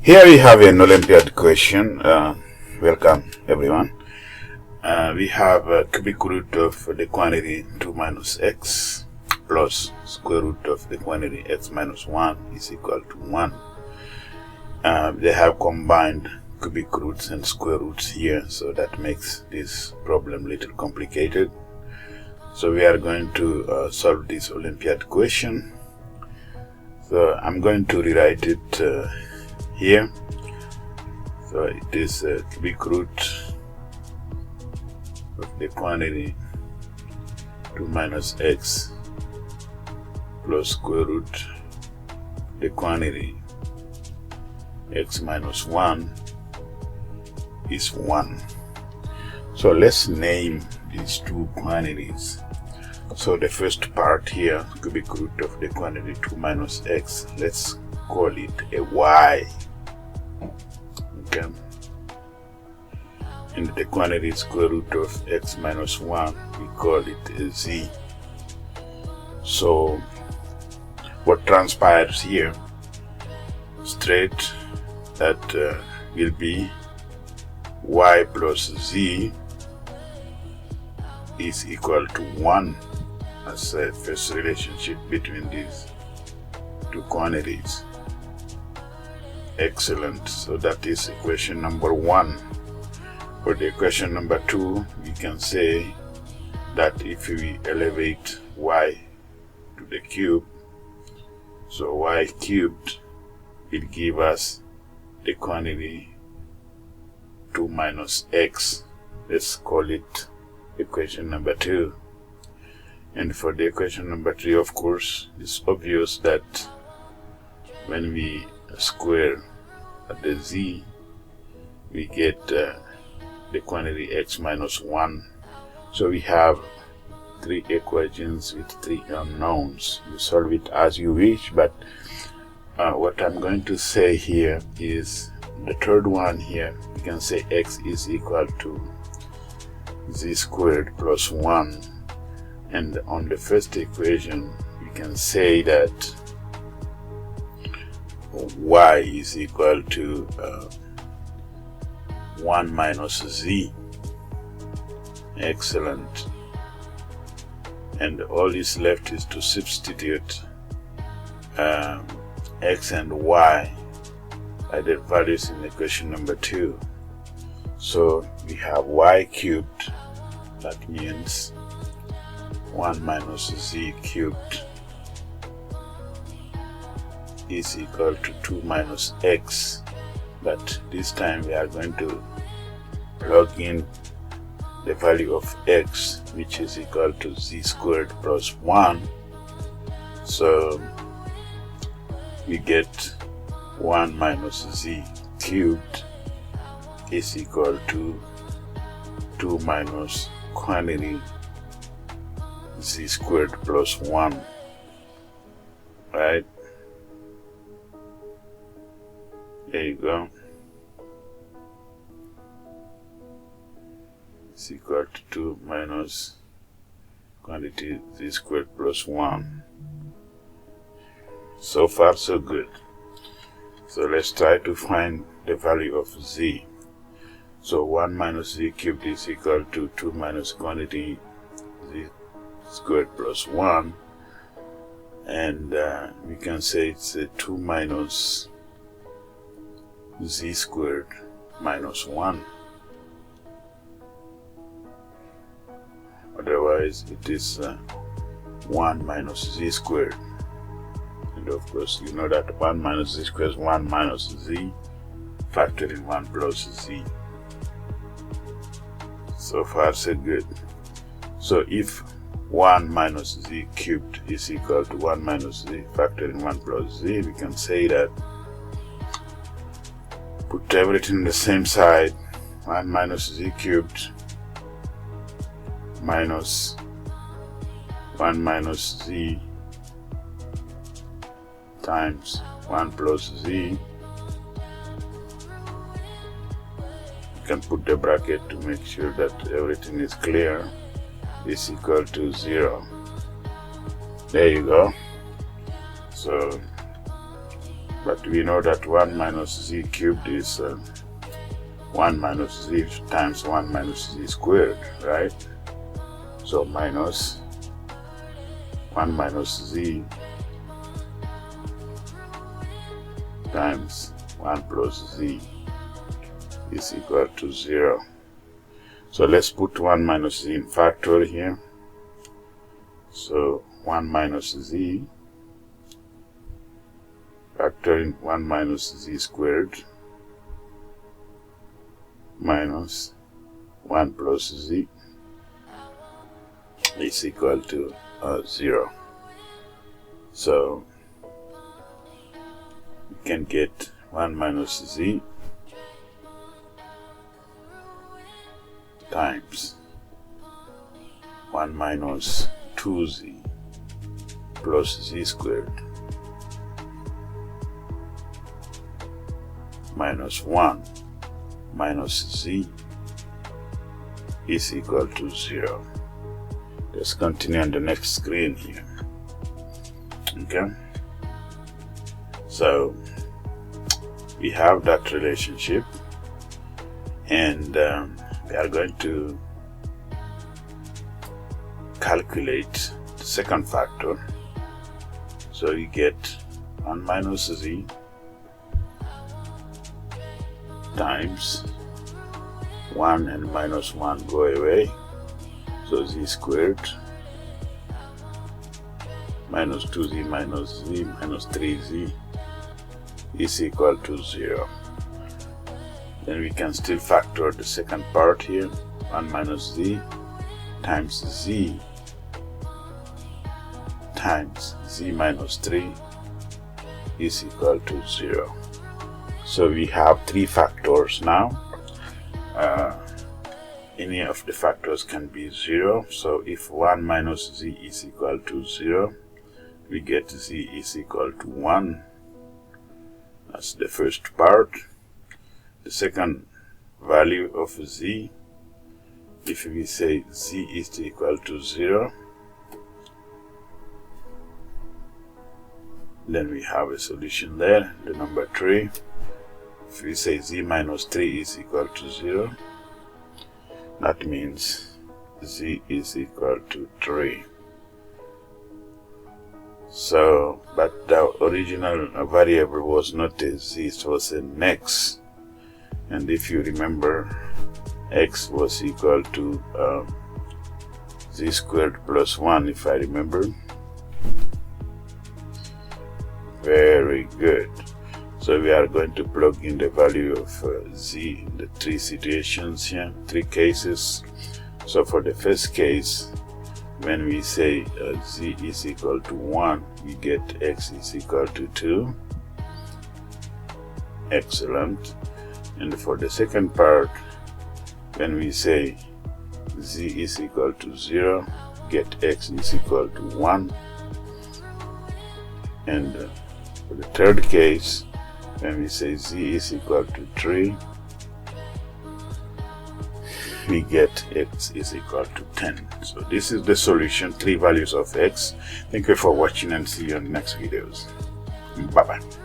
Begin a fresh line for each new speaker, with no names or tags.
Here we have an Olympiad question. Welcome everyone. We have a cubic root of the quantity 2 minus x plus square root of the quantity x minus 1 is equal to 1. They have combined cubic roots and square roots here, so that makes this problem a little complicated. So we are going to solve this Olympiad question. So I'm going to rewrite it here. So it is a cubic root of the quantity 2 minus x plus square root the quantity x minus 1 is 1. So let's name these two quantities. So the first part here, cubic root of the quantity 2 minus x, let's call it a y. Okay. And the quantity square root of x minus 1, we call it a z. So what transpires here straight, that will be y plus z is equal to 1 as a first relationship between these two quantities. Excellent. So that is equation number 1. For the equation number 2, we can say that if we elevate y to the cube, so y cubed will give us the quantity 2 minus x. Let's call it equation number 2. And for the equation number 3, of course, it's obvious that when we square at the z, we get the quantity x minus 1. So we have 3 equations with 3 unknowns. You solve it as you wish, but what I'm going to say here is the third one here. We can say x is equal to z squared plus 1. And on the first equation, we can say that y is equal to 1 minus z. Excellent. And all is left is to substitute x and y by their values in equation number 2. So we have y cubed, that means 1 minus z cubed is equal to 2 minus x, but this time we are going to plug in the value of x, which is equal to z squared plus 1. So we get 1 minus z cubed is equal to 2 minus quantity z squared plus 1, right? There you go. It's equal to 2 minus quantity z squared plus 1. So far so good. So let's try to find the value of z. So 1 minus z cubed is equal to 2 minus quantity z squared plus 1, and we can say it's a 2 minus z squared minus 1. Otherwise it is 1 minus z squared, and of course you know that 1 minus z squared is 1 minus z factored in 1 plus z. So far so good. So if 1 minus z cubed is equal to 1 minus z factored in 1 plus z, we can say that, put everything on the same side, 1 minus z cubed minus 1 minus z times 1 plus z. You can put the bracket to make sure that everything is clear, is equal to 0. There you go. So but we know that 1 minus z cubed is 1 minus z times 1 minus z squared, right? So minus 1 minus z times 1 plus z is equal to 0. So let's put 1 minus z in factor here. So 1 minus z, factor in 1 minus z squared minus 1 plus z is equal to 0. So you can get 1 minus z times 1 minus 2z plus z squared minus 1 minus z is equal to 0. Let's continue on the next screen here. Okay, so we have that relationship, and we are going to calculate the second factor. So you get 1 minus z times 1 and minus 1 go away, so z squared minus 2z minus z minus 3z is equal to 0. Then we can still factor the second part here. 1 minus z times z times z minus 3 is equal to 0. So we have 3 factors now. Any of the factors can be 0. So if 1 minus z is equal to 0, we get z is equal to 1. That's the first part. The second value of z, if we say z is equal to 0, then we have a solution there. The number 3, if we say z minus 3 is equal to 0, that means z is equal to 3. So, but the original variable was not a z, it was an x. And if you remember, x was equal to z squared plus 1, if I remember. Very good. So we are going to plug in the value of z in the 3 situations here, 3 cases. So for the first case, when we say z is equal to 1, we get x is equal to 2. Excellent. And for the second part, when we say z is equal to 0, get x is equal to 1. And for the third case, when we say z is equal to 3, we get x is equal to 10. So this is the solution, 3 values of x. Thank you for watching, and see you in the next videos. Bye bye.